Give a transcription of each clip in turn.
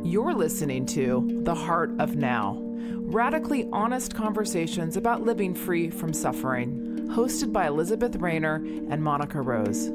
You're listening to The Heart of Now, radically honest conversations about living free from suffering, hosted by Elizabeth Rayner and Monika Rose.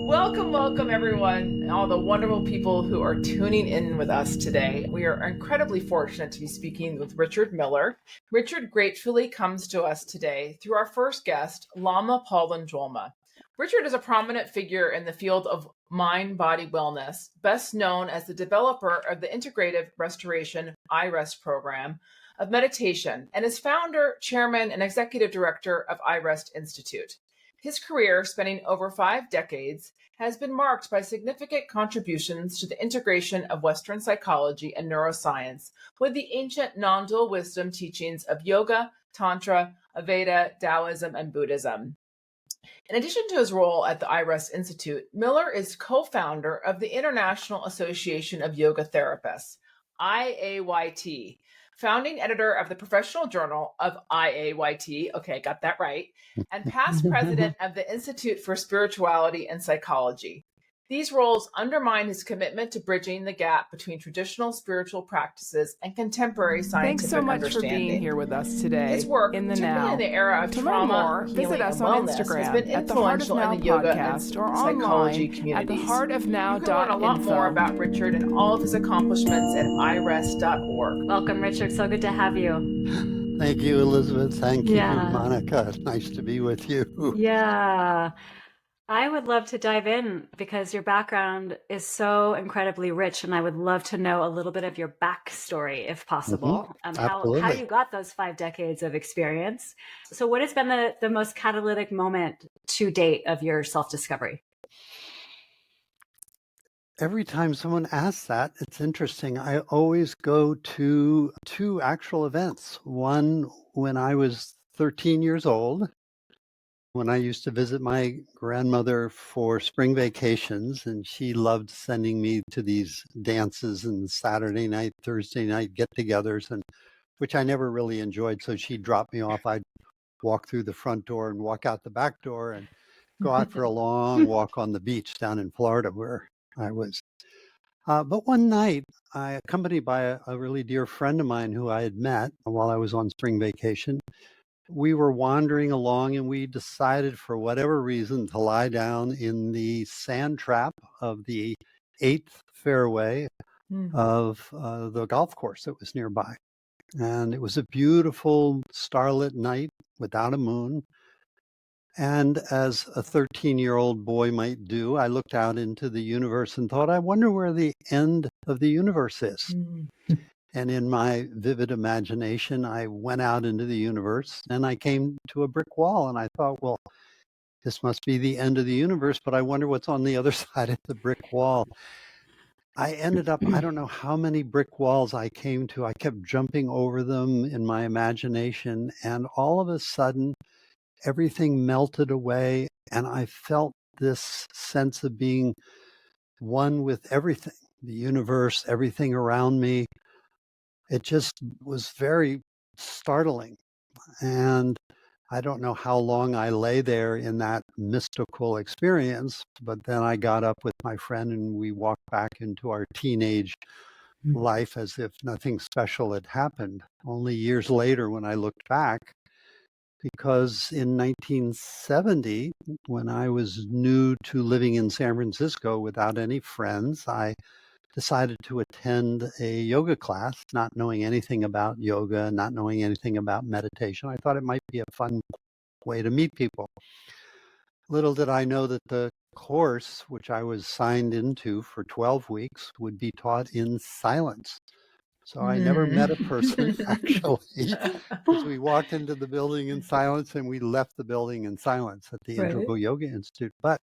Welcome, everyone, all the wonderful people who are tuning in with us today. We are incredibly fortunate to be speaking with Richard Miller. Richard gratefully comes to us today through our first guest, Lama Paulin Jolma. Richard is a prominent figure in the field of mind-body wellness, best known as the developer of the Integrative Restoration iRest program of meditation, and is founder, chairman, and executive director of iRest Institute. His career, spanning over 5 decades, has been marked by significant contributions to the integration of Western psychology and neuroscience with the ancient non-dual wisdom teachings of yoga, Tantra, Advaita, Taoism, and Buddhism. In addition to his role at the iRest Institute, Miller is co-founder of the International Association of Yoga Therapists, C-IAYT, founding editor of the professional journal of C-IAYT, okay, got that right, and past president of the Institute for Spirituality and Psychology. These roles undermine his commitment to bridging the gap between traditional spiritual practices and contemporary scientific Thanks so much understanding. for being here with us today. His work, in the particularly now. in the era of to trauma, learn more, healing, visit us and on wellness, Instagram has been at the Heart of influential Now in the yoga podcast and or psychology online communities. at theheartofnow.info. You can learn a lot more about Richard and all of his accomplishments at iRest.org. Welcome, Richard. So good to have you. Thank you, Elizabeth. Thank you, Yeah. Monika. Nice to be with you. Yeah. I would love to dive in because your background is so incredibly rich, and I would love to know a little bit of your backstory, if possible. Absolutely. How you got those 5 decades of experience. So what has been the most catalytic moment to date of your self-discovery? Every time someone asks that, it's interesting. I always go to 2 actual events. One, when I was 13 years old, when I used to visit my grandmother for spring vacations, and she loved sending me to these dances and Saturday night, Thursday night get-togethers, and which I never really enjoyed. So she'd drop me off. I'd walk through the front door and walk out the back door and go out for a long walk on the beach down in Florida where I was. But one night, I accompanied by a really dear friend of mine who I had met while I was on spring vacation. We were wandering along and we decided for whatever reason to lie down in the sand trap of the 8th fairway of the golf course that was nearby. And it was a beautiful starlit night without a moon. And as a 13-year-old boy might do, I looked out into the universe and thought, I wonder where the end of the universe is. And in my vivid imagination, I went out into the universe and I came to a brick wall. And I thought, well, this must be the end of the universe, but I wonder what's on the other side of the brick wall. I ended up, I don't know how many brick walls I came to. I kept jumping over them in my imagination. And all of a sudden, everything melted away. And I felt this sense of being one with everything, the universe, everything around me. It just was very startling. And I don't know how long I lay there in that mystical experience, but then I got up with my friend and we walked back into our teenage life as if nothing special had happened. Only years later when I looked back, because in 1970, when I was new to living in San Francisco without any friends, I decided to attend a yoga class, not knowing anything about yoga, not knowing anything about meditation. I thought it might be a fun way to meet people. Little did I know that the course, which I was signed into for 12 weeks, would be taught in silence. So I never met a person, actually, because we walked into the building in silence and we left the building in silence at the Integral Yoga Institute. But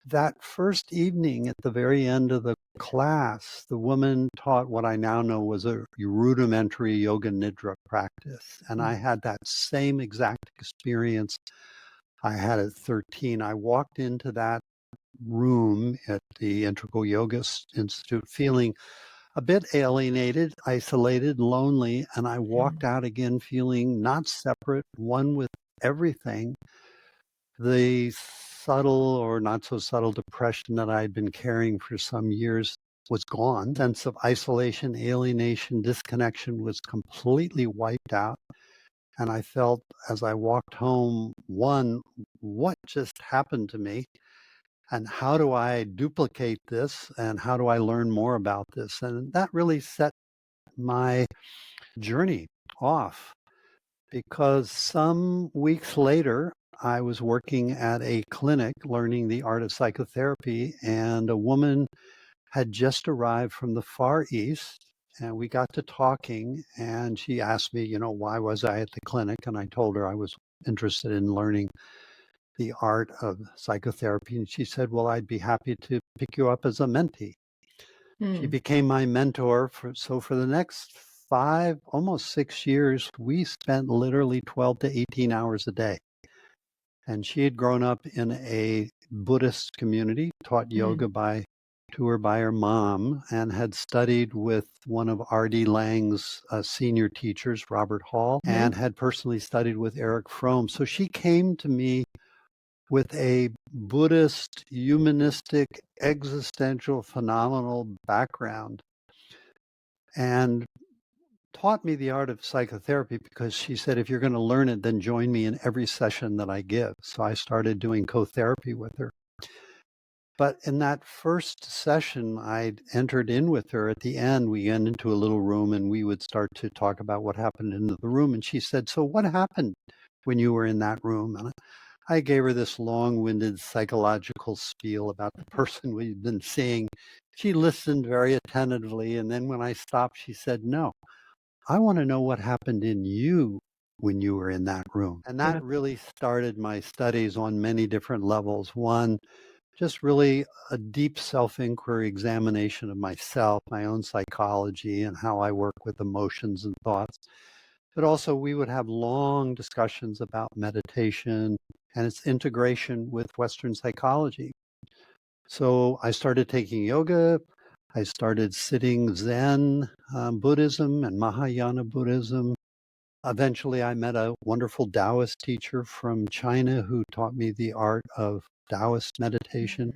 that first evening at the very end of the class, the woman taught what I now know was a rudimentary yoga nidra practice. And I had that same exact experience I had at 13. I walked into that room at the Integral Yoga Institute feeling a bit alienated, isolated, lonely, and I walked out again feeling not separate, one with everything. The subtle or not so subtle depression that I had been carrying for some years was gone. Sense of isolation, alienation, disconnection was completely wiped out. And I felt as I walked home, one, what just happened to me? And how do I duplicate this? And how do I learn more about this? And that really set my journey off, because some weeks later, I was working at a clinic learning the art of psychotherapy, and a woman had just arrived from the Far East. And we got to talking, and she asked me, why was I at the clinic? And I told her I was interested in learning the art of psychotherapy. And she said, well, I'd be happy to pick you up as a mentee. She became my mentor. For the next 5, almost 6 years, we spent literally 12 to 18 hours a day. And she had grown up in a Buddhist community, taught yoga to her by her mom, and had studied with one of R.D. Laing's senior teachers, Robert Hall, and had personally studied with Eric Fromm. So she came to me with a Buddhist, humanistic, existential, phenomenal background, and taught me the art of psychotherapy, because she said, if you're going to learn it, then join me in every session that I give. So I started doing co-therapy with her. But in that first session, I entered in with her. At the end, we went into a little room and we would start to talk about what happened in the room. And she said, so what happened when you were in that room? And I gave her this long-winded psychological spiel about the person we'd been seeing. She listened very attentively. And then when I stopped, she said, no, I want to know what happened in you when you were in that room. And that really started my studies on many different levels. One, just really a deep self-inquiry examination of myself, my own psychology, and how I work with emotions and thoughts. But also we would have long discussions about meditation and its integration with Western psychology. So I started taking yoga. I started sitting Zen Buddhism and Mahayana Buddhism. Eventually, I met a wonderful Taoist teacher from China who taught me the art of Taoist meditation.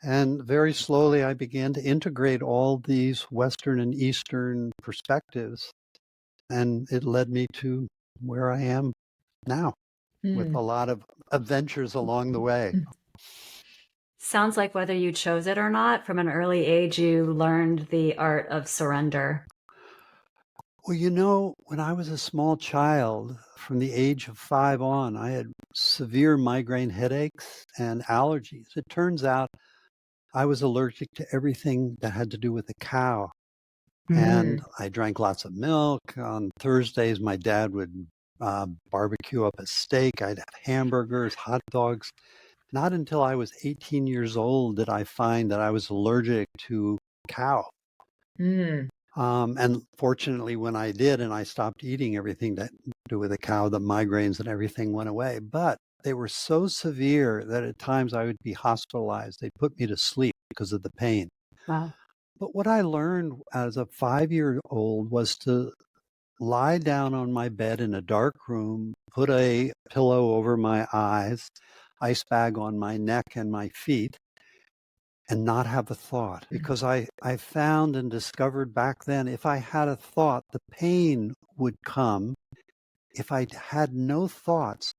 And very slowly, I began to integrate all these Western and Eastern perspectives. And it led me to where I am now, with a lot of adventures along the way. Sounds like whether you chose it or not, from an early age, you learned the art of surrender. Well, when I was a small child, from the age of 5 on, I had severe migraine headaches and allergies. It turns out I was allergic to everything that had to do with a cow. And I drank lots of milk. On Thursdays, my dad would barbecue up a steak. I'd have hamburgers, hot dogs. Not until I was 18 years old did I find that I was allergic to cow. And fortunately, when I did and I stopped eating everything that had to do with the cow, the migraines and everything went away. But they were so severe that at times I would be hospitalized. They'd put me to sleep because of the pain. Wow. But what I learned as a 5-year-old was to lie down on my bed in a dark room, put a pillow over my eyes, ice bag on my neck and my feet, and not have a thought. Because I found and discovered back then, if I had a thought, the pain would come. If I had no thoughts,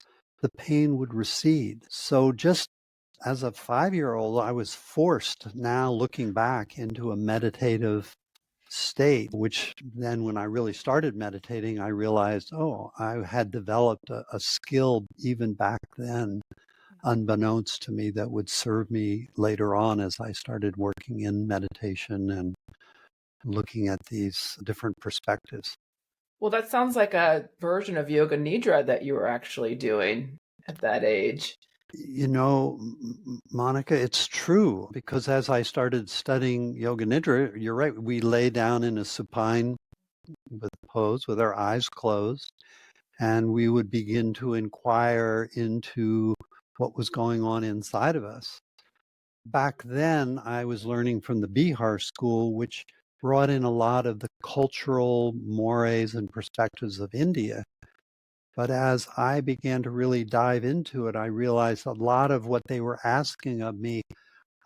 the pain would recede. So just as a 5-year-old, I was forced, now looking back, into a meditative state, which then when I really started meditating, I realized, I had developed a skill even back then, unbeknownst to me, that would serve me later on as I started working in meditation and looking at these different perspectives. Well, that sounds like a version of yoga nidra that you were actually doing at that age. Monica, it's true, because as I started studying yoga nidra, you're right, we lay down in a supine pose with our eyes closed, and we would begin to inquire into what was going on inside of us. Back then, I was learning from the Bihar school, which brought in a lot of the cultural mores and perspectives of India. But as I began to really dive into it, I realized a lot of what they were asking of me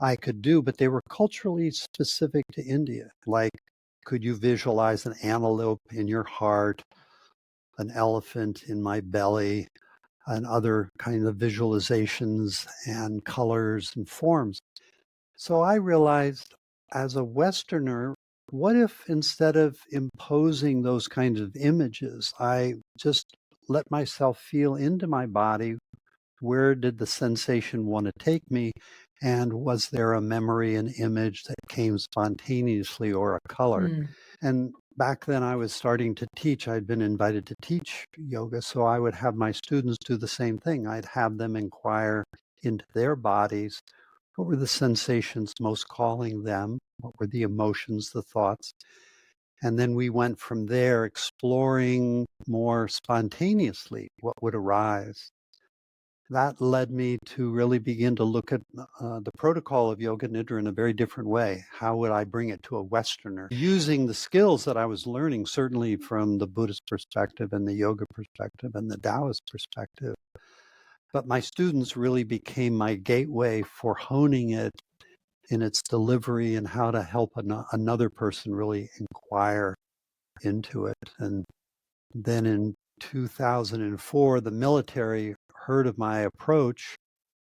I could do, but they were culturally specific to India. Like, could you visualize an antelope in your heart, an elephant in my belly, and other kind of visualizations and colors and forms? So I realized as a Westerner, what if instead of imposing those kinds of images, I just let myself feel into my body? Where did the sensation want to take me? And was there a memory, an image that came spontaneously, or a color? And back then I was starting to teach. I'd been invited to teach yoga, so I would have my students do the same thing. I'd have them inquire into their bodies. What were the sensations most calling them? What were the emotions, the thoughts? And then we went from there, exploring more spontaneously what would arise. That led me to really begin to look at the protocol of Yoga Nidra in a very different way. How would I bring it to a Westerner? Using the skills that I was learning, certainly from the Buddhist perspective and the yoga perspective and the Taoist perspective. But my students really became my gateway for honing it in its delivery and how to help another person really inquire into it. And then in 2004, the military heard of my approach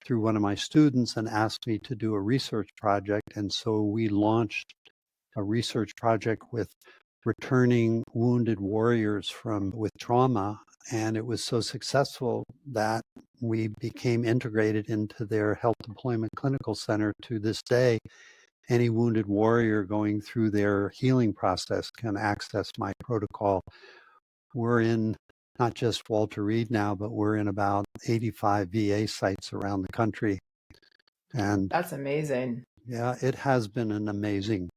through one of my students and asked me to do a research project. And so we launched a research project with returning wounded warriors with trauma. And it was so successful that we became integrated into their health deployment clinical center. To this day, any wounded warrior going through their healing process can access my protocol. We're in not just Walter Reed now, but we're in about 85 VA sites around the country. And that's amazing. Yeah, it has been an amazing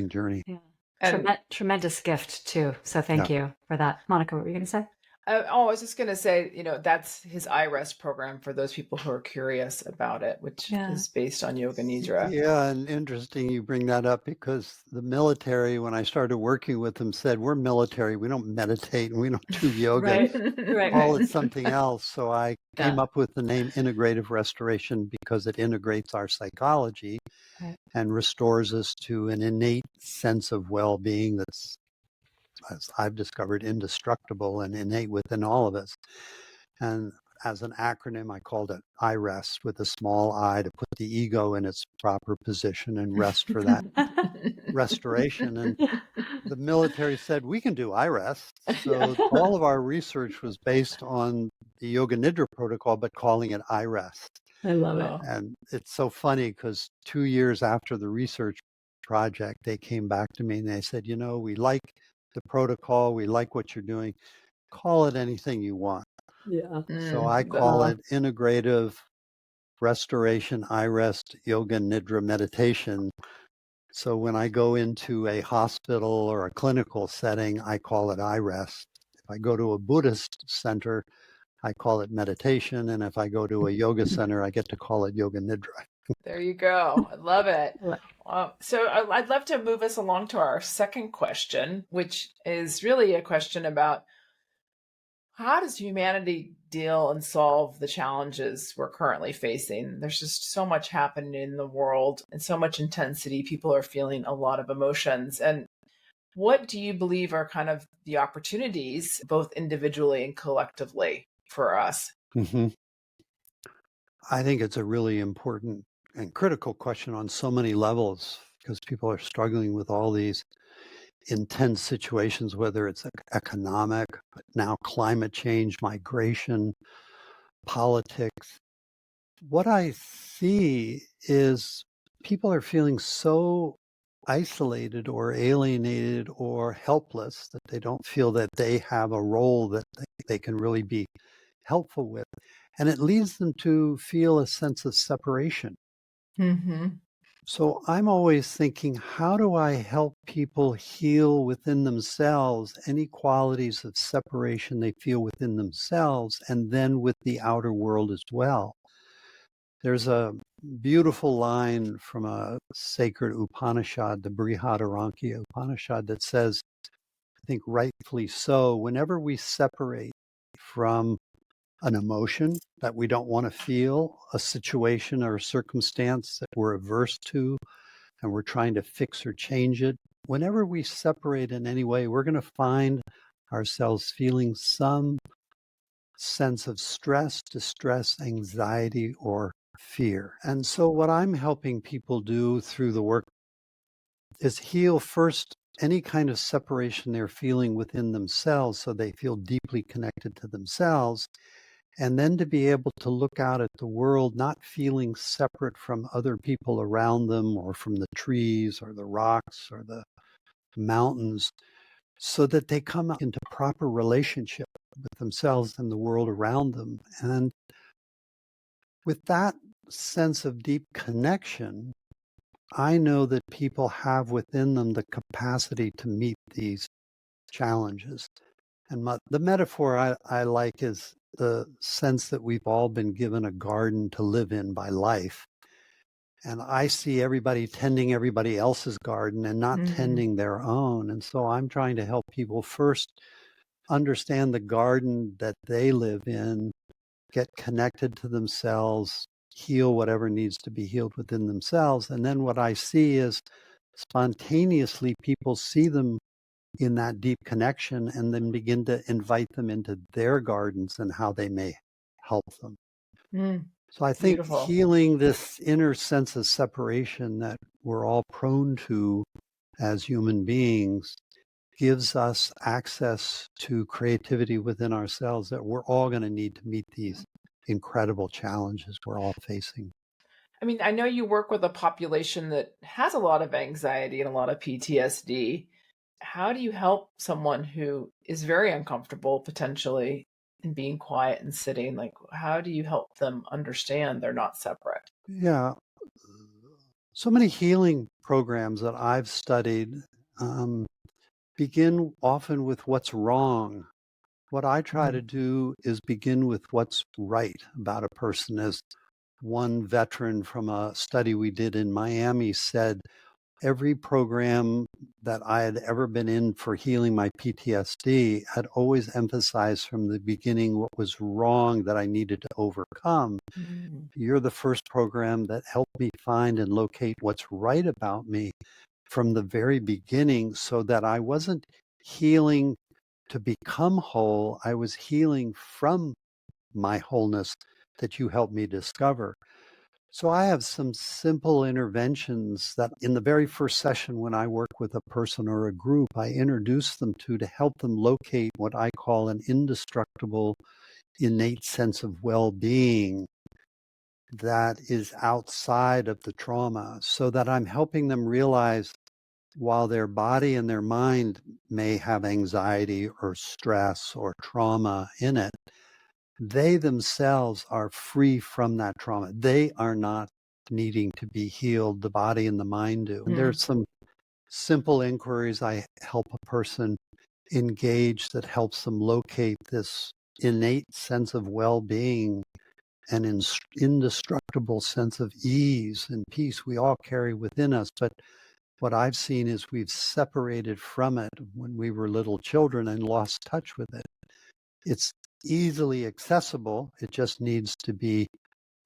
journey. Yeah. And Tremendous gift too. So thank you for that. Monica, what were you going to say? I was just going to say, that's his iRest program for those people who are curious about it, which is based on Yoga Nidra. Yeah, and interesting you bring that up, because the military, when I started working with them, said, we're military, we don't meditate and we don't do yoga. Right. Call it something else. So I came up with the name Integrative Restoration because it integrates our psychology and restores us to an innate sense of well-being that's, as I've discovered, indestructible and innate within all of us. And as an acronym, I called it iRest, with a small I, to put the ego in its proper position and rest for that restoration. And the military said, we can do iRest. So all of our research was based on the Yoga Nidra protocol, but calling it iRest. I love it. And it's so funny because 2 years after the research project, they came back to me and they said, we like the protocol, we like what you're doing, call it anything you want. Yeah. So I call it Integrative Restoration iRest Yoga Nidra Meditation. So when I go into a hospital or a clinical setting, I call it iRest. If I go to a Buddhist center, I call it meditation. And if I go to a yoga center, I get to call it Yoga Nidra. There you go. I love it. So I'd love to move us along to our second question, which is really a question about how does humanity deal and solve the challenges we're currently facing? There's just so much happening in the world and so much intensity. People are feeling a lot of emotions. And what do you believe are kind of the opportunities, both individually and collectively, for us? Mm-hmm. I think it's a really important and critical question on so many levels, because people are struggling with all these intense situations, whether it's economic, but now climate change, migration, politics. What I see is people are feeling so isolated or alienated or helpless that they don't feel that they have a role that they can really be helpful with. And it leads them to feel a sense of separation. Mm-hmm. So I'm always thinking, how do I help people heal within themselves any qualities of separation they feel within themselves, and then with the outer world as well? There's a beautiful line from a sacred Upanishad, the Brihadaranyaka Upanishad, that says, I think rightfully so, whenever we separate from an emotion that we don't want to feel, a situation or a circumstance that we're averse to, and we're trying to fix or change it. Whenever we separate in any way, we're going to find ourselves feeling some sense of stress, distress, anxiety, or fear. And so what I'm helping people do through the work is heal first any kind of separation they're feeling within themselves so they feel deeply connected to themselves, and then to be able to look out at the world not feeling separate from other people around them or from the trees or the rocks or the mountains, so that they come into proper relationship with themselves and the world around them. And with that sense of deep connection, I know that people have within them the capacity to meet these challenges. And the metaphor I like is the sense that we've all been given a garden to live in by life. And I see everybody tending everybody else's garden and not tending their own. And so I'm trying to help people first understand the garden that they live in, get connected to themselves, heal whatever needs to be healed within themselves. And then what I see is spontaneously people see them in that deep connection and then begin to invite them into their gardens and how they may help them. So I think Beautiful. healing this inner sense of separation that we're all prone to as human beings gives us access to creativity within ourselves that we're all going to need to meet these incredible challenges we're all facing. I mean, I know you work with a population that has a lot of anxiety and a lot of PTSD. How do you help someone who is very uncomfortable potentially in being quiet and sitting? Like, how do you help them understand they're not separate? Yeah. So many healing programs that I've studied begin often with what's wrong. What I try to do is begin with what's right about a person. As one veteran from a study we did in Miami said, every program that I had ever been in for healing my PTSD had always emphasized from the beginning what was wrong that I needed to overcome. You're the first program that helped me find and locate what's right about me from the very beginning, so that I wasn't healing to become whole. I was healing from my wholeness that you helped me discover. So I have some simple interventions that in the very first session when I work with a person or a group, I introduce them to help them locate what I call an indestructible, innate sense of well-being that is outside of the trauma, so that I'm helping them realize while their body and their mind may have anxiety or stress or trauma in it, they themselves are free from that trauma. They are not needing to be healed. The body and the mind do. And there's some simple inquiries I help a person engage that helps them locate this innate sense of well-being and an indestructible sense of ease and peace we all carry within us. But what I've seen is we've separated from it when we were little children and lost touch with it. It's easily accessible. It just needs to be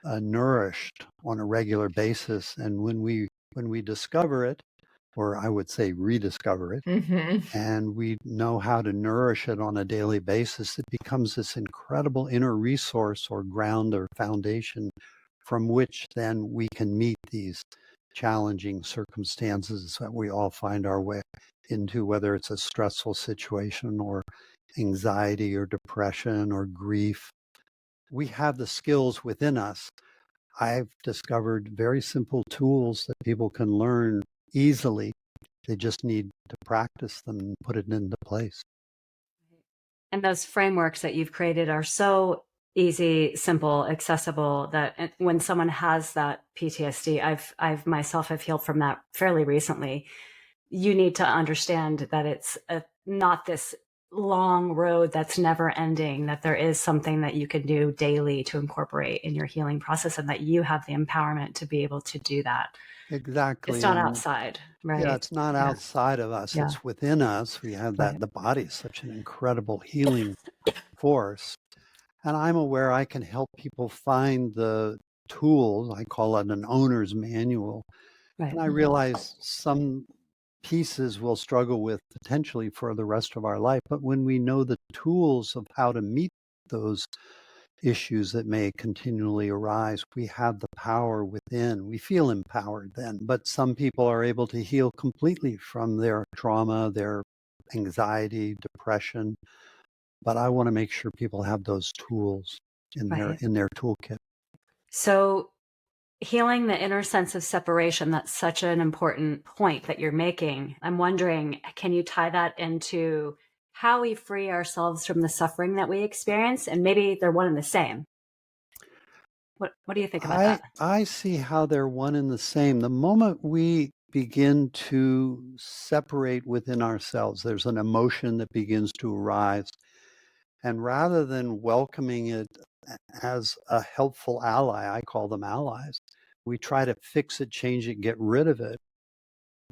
nourished on a regular basis. And when we discover it, or I would say rediscover it, and we know how to nourish it on a daily basis, it becomes this incredible inner resource or ground or foundation from which then we can meet these challenging circumstances that we all find our way into, whether it's a stressful situation or anxiety or depression or grief. We have the skills within us. I've discovered very simple tools that people can learn easily. They just need to practice them and put it into place. And those frameworks that you've created are so easy, simple, accessible, that when someone has that PTSD, I've myself have healed from that fairly recently. You need to understand that it's not this long road that's never ending, that there is something that you can do daily to incorporate in your healing process, and that you have the empowerment to be able to do that. Exactly. It's not outside, right? Yeah, it's not outside of us. Yeah. It's within us. We have that. The body is such an incredible healing force. And I'm aware I can help people find the tools. I call it an owner's manual. Right. And I realize some pieces we'll struggle with potentially for the rest of our life. But when we know the tools of how to meet those issues that may continually arise, we have the power within. We feel empowered then. But some people are able to heal completely from their trauma, their anxiety, depression. But I want to make sure people have those tools in their toolkit. So healing the inner sense of separation, that's such an important point that you're making. I'm wondering, can you tie that into how we free ourselves from the suffering that we experience? And maybe they're one and the same. What do you think about that? I see how they're one and the same. The moment we begin to separate within ourselves, there's an emotion that begins to arise. And rather than welcoming it as a helpful ally, I call them allies, we try to fix it, change it, get rid of it.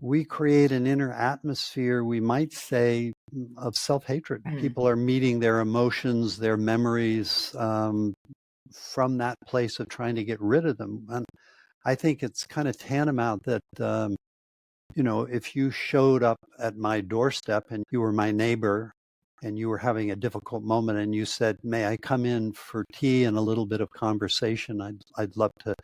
We create an inner atmosphere, we might say, of self-hatred. People are meeting their emotions, their memories from that place of trying to get rid of them. And I think it's kind of tantamount that, if you showed up at my doorstep and you were my neighbor and you were having a difficult moment and you said, may I come in for tea and a little bit of conversation? I'd love to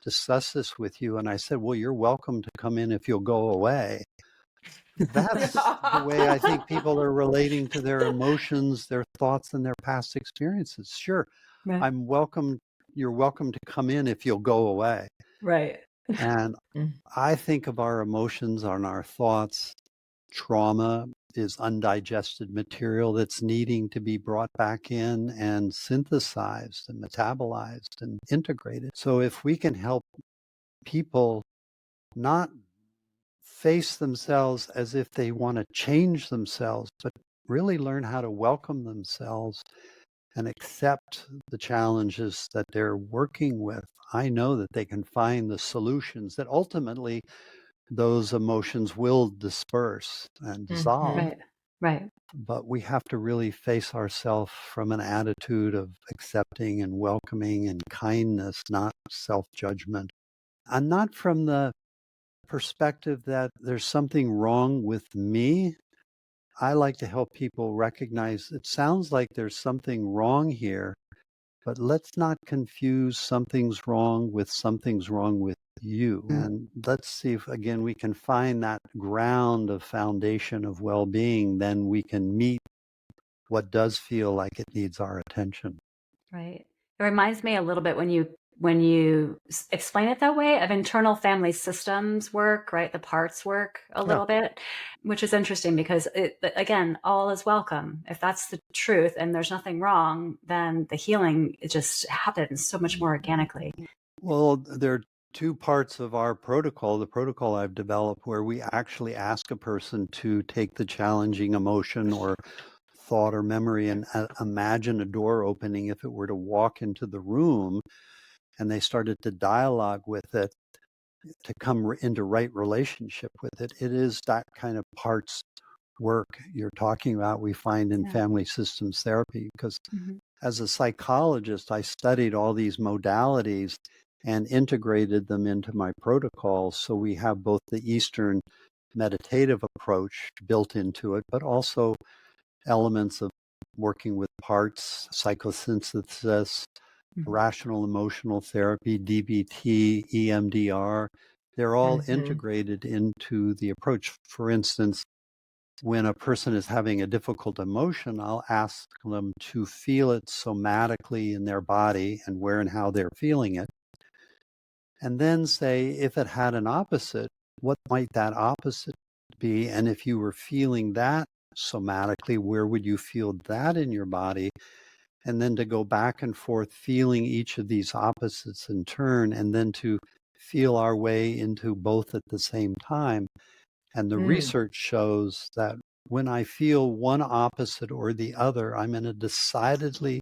discuss this with you. And I said, well, you're welcome to come in if you'll go away. That's the way I think people are relating to their emotions, their thoughts, and their past experiences. Sure, Right. I'm welcome. You're welcome to come in if you'll go away. Right. And I think of our emotions and our thoughts. Trauma is undigested material that's needing to be brought back in and synthesized and metabolized and integrated. So if we can help people not face themselves as if they want to change themselves, but really learn how to welcome themselves and accept the challenges that they're working with, I know that they can find the solutions that ultimately those emotions will disperse and dissolve. Right. But we have to really face ourselves from an attitude of accepting and welcoming and kindness, not self-judgment. And not from the perspective that there's something wrong with me. I like to help people recognize it sounds like there's something wrong here, but let's not confuse something's wrong with something's wrong with you. And let's see if, again, we can find that ground of foundation of well-being, then we can meet what does feel like it needs our attention. Right. It reminds me a little bit when you explain it that way of internal family systems work, right? The parts work a little bit, which is interesting because again, all is welcome. If that's the truth and there's nothing wrong, then the healing, it just happens so much more organically. Well, there are two parts of our protocol, the protocol I've developed, where we actually ask a person to take the challenging emotion or thought or memory and imagine a door opening if it were to walk into the room, and they started to dialogue with it to come into right relationship with it. It is that kind of parts work you're talking about we find in family systems therapy, because as a psychologist, I studied all these modalities and integrated them into my protocols. So we have both the Eastern meditative approach built into it, but also elements of working with parts, psychosynthesis, rational emotional therapy, DBT, EMDR. They're all integrated into the approach. For instance, when a person is having a difficult emotion, I'll ask them to feel it somatically in their body and where and how they're feeling it. And then say, if it had an opposite, what might that opposite be? And if you were feeling that somatically, where would you feel that in your body? And then to go back and forth, feeling each of these opposites in turn, and then to feel our way into both at the same time. And the research shows that when I feel one opposite or the other, I'm in a decidedly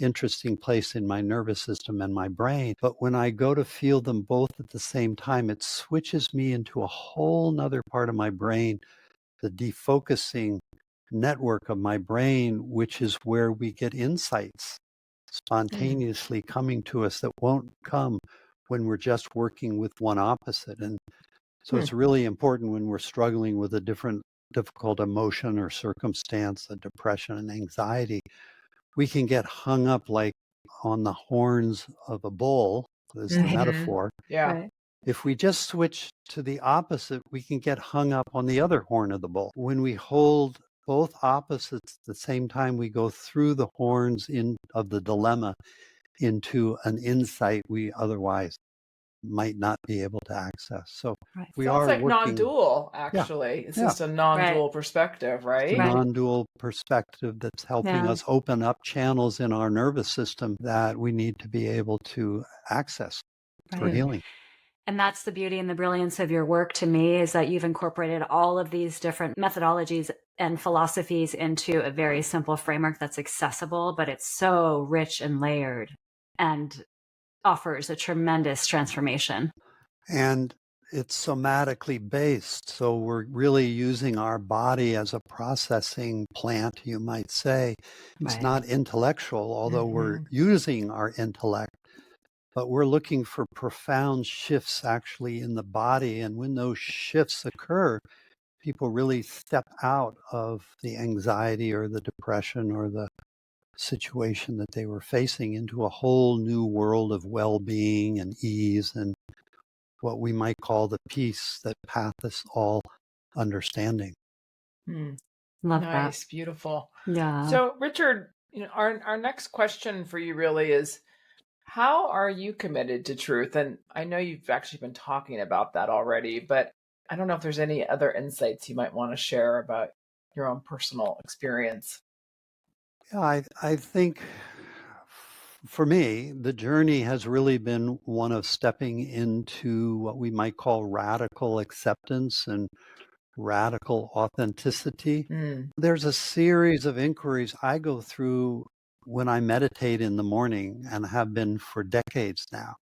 interesting place in my nervous system and my brain. But when I go to feel them both at the same time, it switches me into a whole nother part of my brain, the defocusing network of my brain, which is where we get insights spontaneously coming to us that won't come when we're just working with one opposite. And so it's really important when we're struggling with a difficult emotion or circumstance, a depression and anxiety, we can get hung up like on the horns of a bull, is the metaphor. Yeah. Right. If we just switch to the opposite, we can get hung up on the other horn of the bull. When we hold both opposites at the same time, we go through the horns of the dilemma into an insight we otherwise might not be able to access. So we Sounds are like working non-dual, actually. It's just a non-dual perspective, right? the non-dual perspective that's helping us open up channels in our nervous system that we need to be able to access for healing. And that's the beauty and the brilliance of your work to me, is that you've incorporated all of these different methodologies and philosophies into a very simple framework that's accessible, but it's so rich and layered and offers a tremendous transformation. And it's somatically based. So we're really using our body as a processing plant, you might say. It's not intellectual, although we're using our intellect, but we're looking for profound shifts actually in the body. And when those shifts occur, people really step out of the anxiety or the depression or the situation that they were facing into a whole new world of well-being and ease and what we might call the peace that passeth all understanding. Love nice, that. Beautiful. Yeah. So, Richard, our next question for you really is, how are you committed to truth? And I know you've actually been talking about that already, but I don't know if there's any other insights you might want to share about your own personal experience. Yeah, I think for me, the journey has really been one of stepping into what we might call radical acceptance and radical authenticity. There's a series of inquiries I go through when I meditate in the morning and have been for decades now.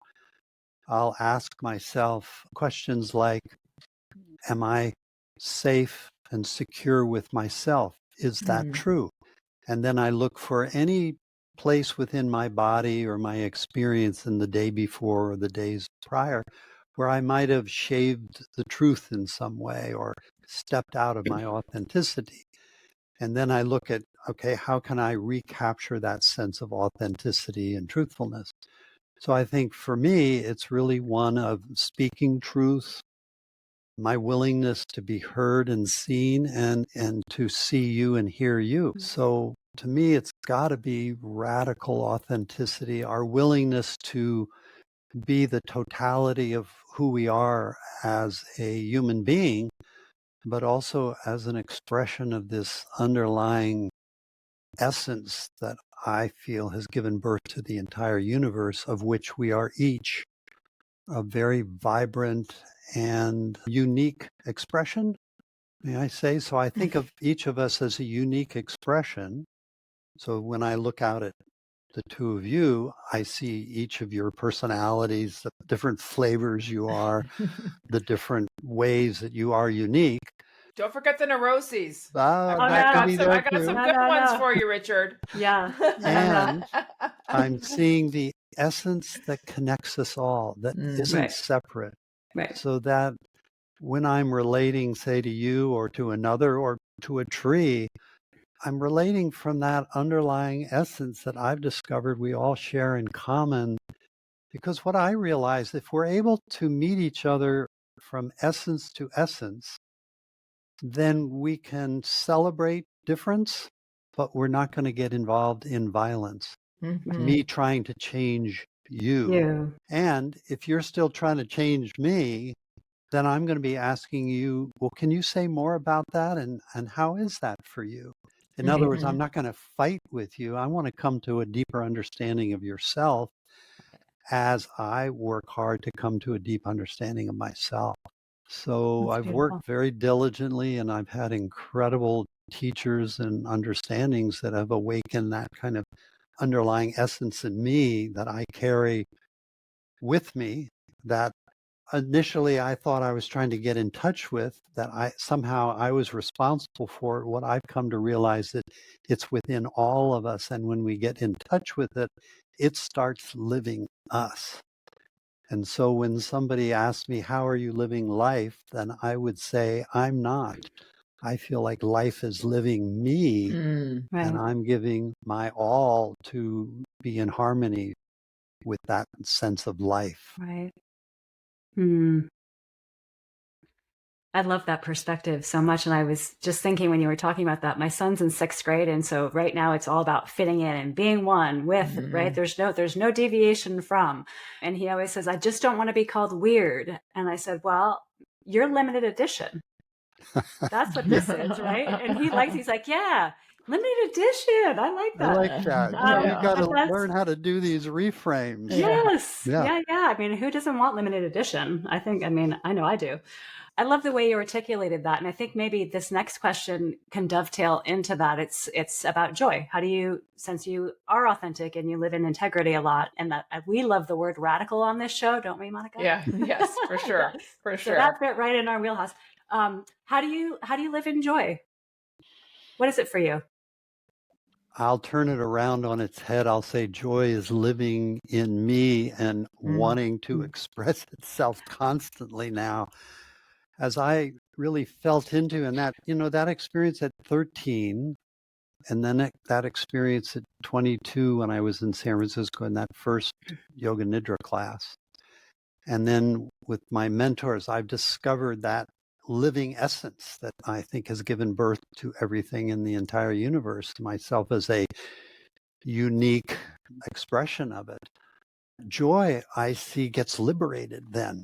I'll ask myself questions like, am I safe and secure with myself? Is that true? And then I look for any place within my body or my experience in the day before or the days prior where I might have shaved the truth in some way or stepped out of my authenticity. And then I look at, okay, how can I recapture that sense of authenticity and truthfulness? So I think for me, it's really one of speaking truth, my willingness to be heard and seen and to see you and hear you. So to me, it's got to be radical authenticity, our willingness to be the totality of who we are as a human being, but also as an expression of this underlying essence that I feel has given birth to the entire universe, of which we are each a very vibrant and unique expression, may I say? So I think of each of us as a unique expression. So when I look out at the two of you, I see each of your personalities, the different flavors you are, the different ways that you are unique. Don't forget the neuroses. I got some good ones for you, Richard. Yeah. And I'm seeing the essence that connects us all, that isn't separate. So that when I'm relating, say, to you or to another or to a tree, I'm relating from that underlying essence that I've discovered we all share in common. Because what I realize, if we're able to meet each other from essence to essence, then we can celebrate difference, but we're not going to get involved in violence. Me trying to change you. And if you're still trying to change me, then I'm going to be asking you, well, can you say more about that? And how is that for you? In other words, I'm not going to fight with you. I want to come to a deeper understanding of yourself as I work hard to come to a deep understanding of myself. So I've worked very diligently, and I've had incredible teachers and understandings that have awakened that kind of underlying essence in me that I carry with me, that initially I thought I was trying to get in touch with, that I was responsible for it. What I've come to realize that it's within all of us. And when we get in touch with it, it starts living us. And so when somebody asks me, how are you living life? Then I would say, I'm not. I feel like life is living me, Right. and I'm giving my all to be in harmony with that sense of life. Right. I love that perspective so much. And I was just thinking when you were talking about that, my son's in 6th grade. And so right now it's all about fitting in and being one with, right? There's no deviation from. And he always says, I just don't want to be called weird. And I said, well, you're limited edition. That's what this is, right? And he's like, yeah, limited edition. I like that. I like that. You got to learn how to do these reframes. Yes. Yeah. I mean, who doesn't want limited edition? I know I do. I love the way you articulated that. And I think maybe this next question can dovetail into that. It's about joy. How do you, since you are authentic and you live in integrity a lot, and that we love the word radical on this show, don't we, Monika? Yeah. Yes, for sure. For sure. So that fit right in our wheelhouse. How do you live in joy? What is it for you? I'll turn it around on its head. I'll say joy is living in me and wanting to express itself constantly now. As I really felt into, and that experience at 13, and then that experience at 22 when I was in San Francisco in that first yoga nidra class. And then with my mentors, I've discovered that living essence that I think has given birth to everything in the entire universe, myself as a unique expression of it. Joy, I see, gets liberated then.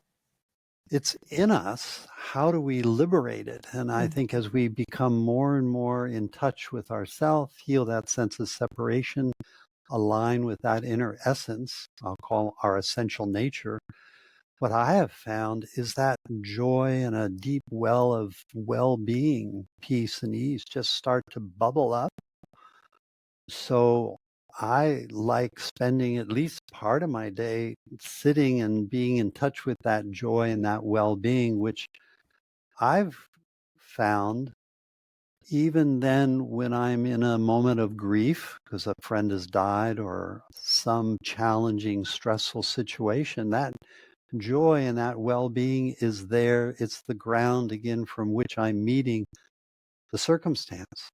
It's in us. How do we liberate it? And I think as we become more and more in touch with ourselves, heal that sense of separation, align with that inner essence, I'll call our essential nature, what I have found is that joy and a deep well of well-being, peace and ease just start to bubble up. So I like spending at least part of my day sitting and being in touch with that joy and that well-being, which I've found even then when I'm in a moment of grief because a friend has died or some challenging, stressful situation, that joy and that well-being is there. It's the ground again from which I'm meeting the circumstance.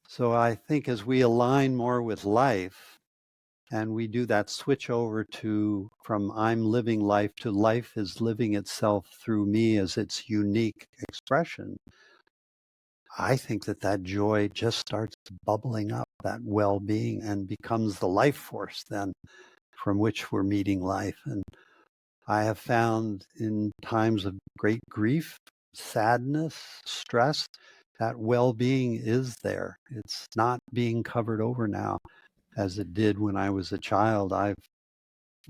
So I think as we align more with life and we do that switch over from I'm living life to life is living itself through me as its unique expression, I think that joy just starts bubbling up, that well-being, and becomes the life force then from which we're meeting life. And I have found in times of great grief, sadness, stress, that well-being is there. It's not being covered over now as it did when I was a child. I've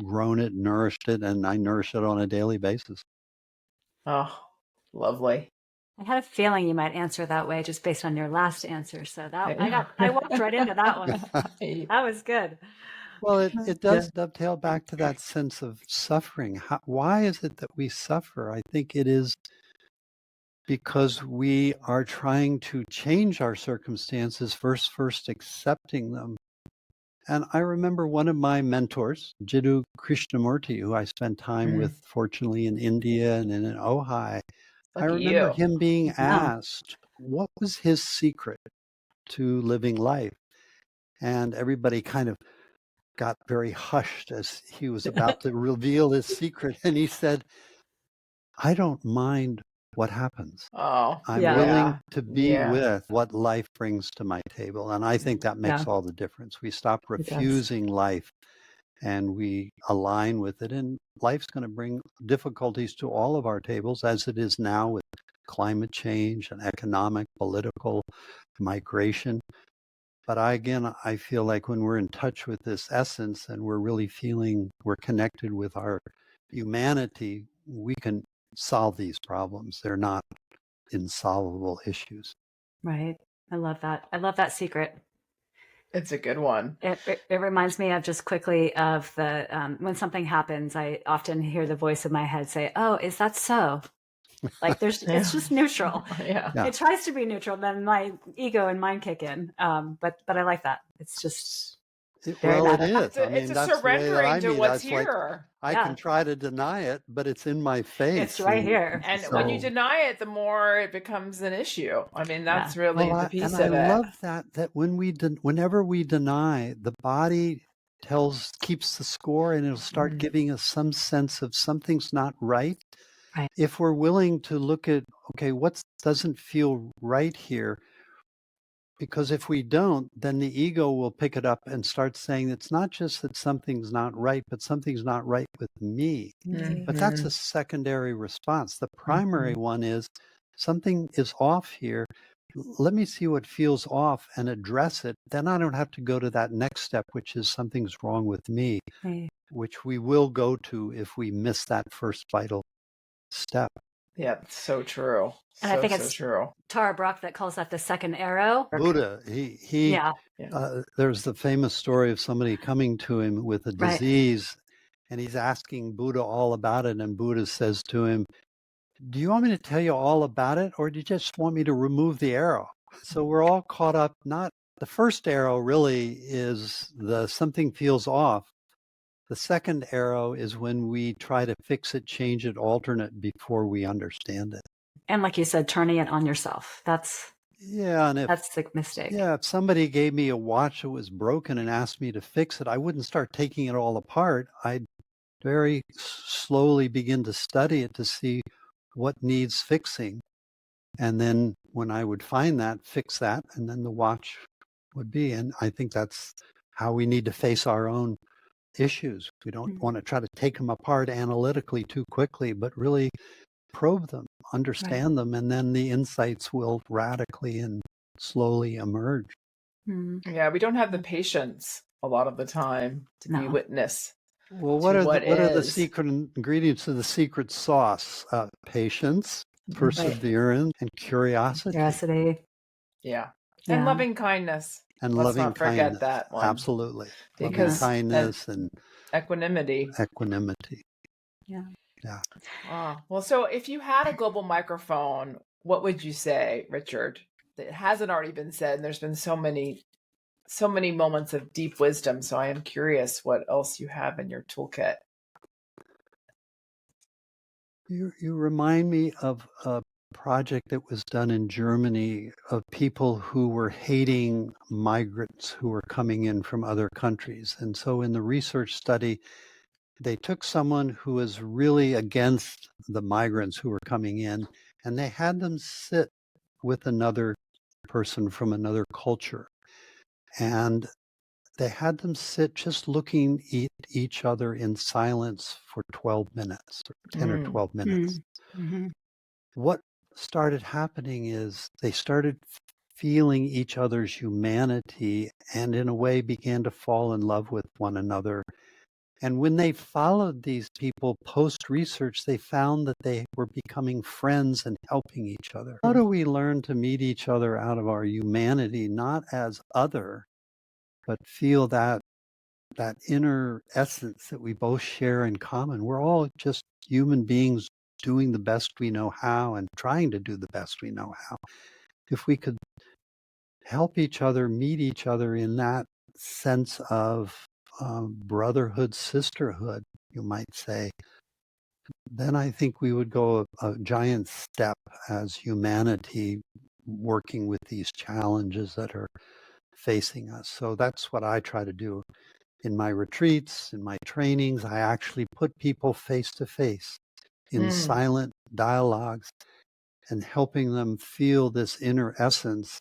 grown it, nourished it, and I nourish it on a daily basis. Oh, lovely. I had a feeling you might answer that way just based on your last answer. So I walked right into that one. That was good. Well, it does dovetail back to that sense of suffering. Why is it that we suffer? I think it is because we are trying to change our circumstances versus first accepting them. And I remember one of my mentors, Jiddu Krishnamurti, who I spent time with, fortunately, in India and in Ojai. I remember him being asked, what was his secret to living life? And everybody kind of got very hushed as he was about to reveal his secret. And he said, I don't mind what happens. I'm willing to be with what life brings to my table. And I think that makes all the difference. We stop refusing life and we align with it. And life's going to bring difficulties to all of our tables, as it is now with climate change and economic, political, migration. But I feel like when we're in touch with this essence and we're really feeling we're connected with our humanity, we can solve these problems. They're not insolvable issues. Right. I love that. I love that secret. It's a good one. It reminds me of just quickly of the when something happens, I often hear the voice in my head say, "Oh, is that so?" Like it's just neutral. Yeah. It tries to be neutral, then my ego and mind kick in. But I like that. It's just very Well, it valid. is. I mean, It's a that's the way that surrendering I to mean. what's That's like here. I Yeah. can try to deny it, but it's in my face. It's right here. And so- when you deny it, the more it becomes an issue. I mean, that's really Well, the piece I of it. love that when whenever we deny, the body keeps the score, and it'll start giving us some sense of something's not right. Right. If we're willing to look at, okay, what doesn't feel right here? Because if we don't, then the ego will pick it up and start saying it's not just that something's not right, but something's not right with me. But that's a secondary response. The primary one is something is off here. Let me see what feels off and address it. Then I don't have to go to that next step, which is something's wrong with me, which we will go to if we miss that first vital step. Yeah, so true. And I think it's true. Tara Brach that calls that the second arrow. Buddha, there's the famous story of somebody coming to him with a disease, and he's asking Buddha all about it, and Buddha says to him, do you want me to tell you all about it, or do you just want me to remove the arrow? So we're all caught up. Not the first arrow really is the something feels off. The second arrow is when we try to fix it, change it, alternate before we understand it. And like you said, turning it on yourself. That's the mistake. Yeah, if somebody gave me a watch that was broken and asked me to fix it, I wouldn't start taking it all apart. I'd very slowly begin to study it to see what needs fixing. And then when I would find that, fix that, and then the watch would be. And I think that's how we need to face our own issues. We don't want to try to take them apart analytically too quickly, but really probe them, understand them, and then the insights will radically and slowly emerge. Yeah, we don't have the patience a lot of the time to be witness. Well, what are the secret ingredients of the secret sauce? Patience, perseverance, and curiosity. Yeah. And loving kindness. And Let's loving not forget kindness. that one. Absolutely. Because loving kindness and equanimity. Yeah. Well, so if you had a global microphone, what would you say, Richard? That hasn't already been said, and there's been so many moments of deep wisdom. So I am curious what else you have in your toolkit. You remind me of a project that was done in Germany of people who were hating migrants who were coming in from other countries. And so in the research study, they took someone who was really against the migrants who were coming in, and they had them sit with another person from another culture. And they had them sit just looking at each other in silence for 12 minutes, or 10 or 12 minutes. What started happening is they started feeling each other's humanity and in a way began to fall in love with one another. And when they followed these people post-research, they found that they were becoming friends and helping each other. How do we learn to meet each other out of our humanity, not as other, but feel that inner essence that we both share in common? We're all just human beings doing the best we know how and trying to do the best we know how. If we could help each other, meet each other in that sense of brotherhood, sisterhood, you might say, then I think we would go a giant step as humanity working with these challenges that are facing us. So that's what I try to do in my retreats, in my trainings. I actually put people face to face in silent dialogues and helping them feel this inner essence,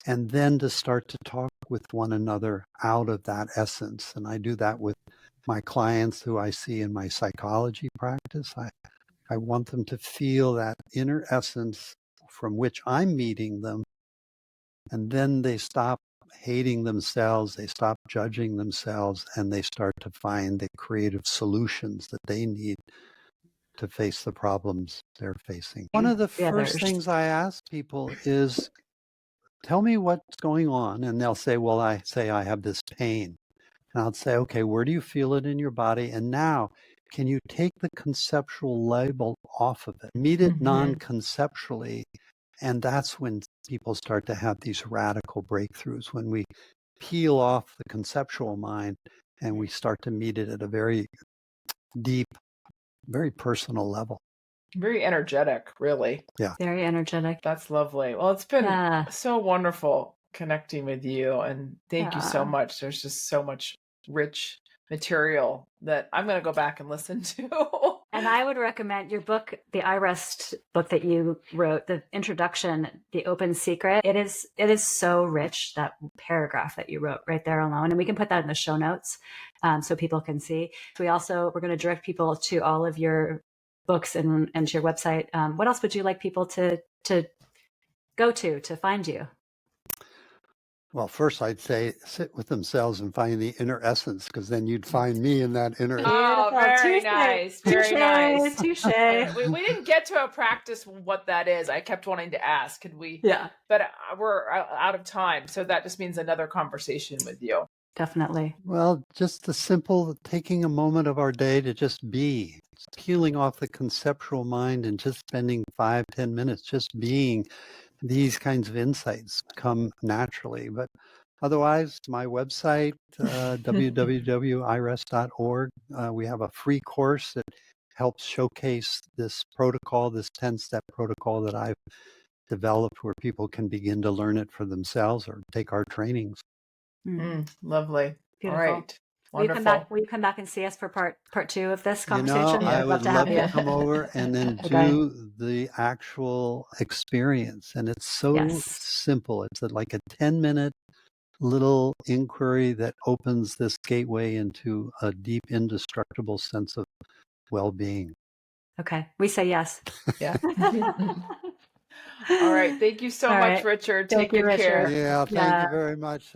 and then to start to talk with one another out of that essence. And I do that with my clients who I see in my psychology practice. I want them to feel that inner essence from which I'm meeting them, and then they stop hating themselves, they stop judging themselves, and they start to find the creative solutions that they need to face the problems they're facing. One of the first things I ask people is, tell me what's going on. And they'll say, well, I have this pain. And I'll say, okay, where do you feel it in your body? And now, can you take the conceptual label off of it? Meet it non-conceptually. And that's when people start to have these radical breakthroughs, when we peel off the conceptual mind and we start to meet it at a very deep, very personal level. Very energetic, really. Yeah. Very energetic. That's lovely. Well, it's been so wonderful connecting with you. And thank you so much. There's just so much rich material that I'm going to go back and listen to. And I would recommend your book, the iRest book that you wrote, the introduction, The Open Secret. It is so rich, that paragraph that you wrote right there alone. And we can put that in the show notes so people can see. We're going to direct people to all of your books and to your website. What else would you like people to go to find you? Well, first I'd say sit with themselves and find the inner essence, because then you'd find me in that inner essence. Oh, very nice. Very nice. Touche. We didn't get to a practice what that is. I kept wanting to ask, could we? Yeah. But we're out of time. So that just means another conversation with you. Definitely. Well, just the simple taking a moment of our day to just be, peeling off the conceptual mind and just spending 5-10 minutes just being. These kinds of insights come naturally. But otherwise, my website, www.irest.org, we have a free course that helps showcase this protocol, this 10-step protocol that I've developed, where people can begin to learn it for themselves or take our trainings. Lovely. Beautiful. All right. Wonderful. Will you come back and see us for part 2 of this conversation? I would love to come over and then do the actual experience. And it's so simple. It's like a 10-minute little inquiry that opens this gateway into a deep, indestructible sense of well-being. Okay. We say yes. Yeah. All right. Thank you so much, Richard. Take good care. Yeah, thank you very much.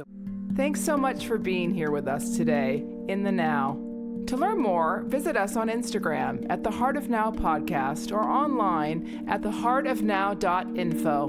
Thanks so much for being here with us today in the Now. To learn more, visit us on Instagram at the Heart of Now podcast or online at theheartofnow.info.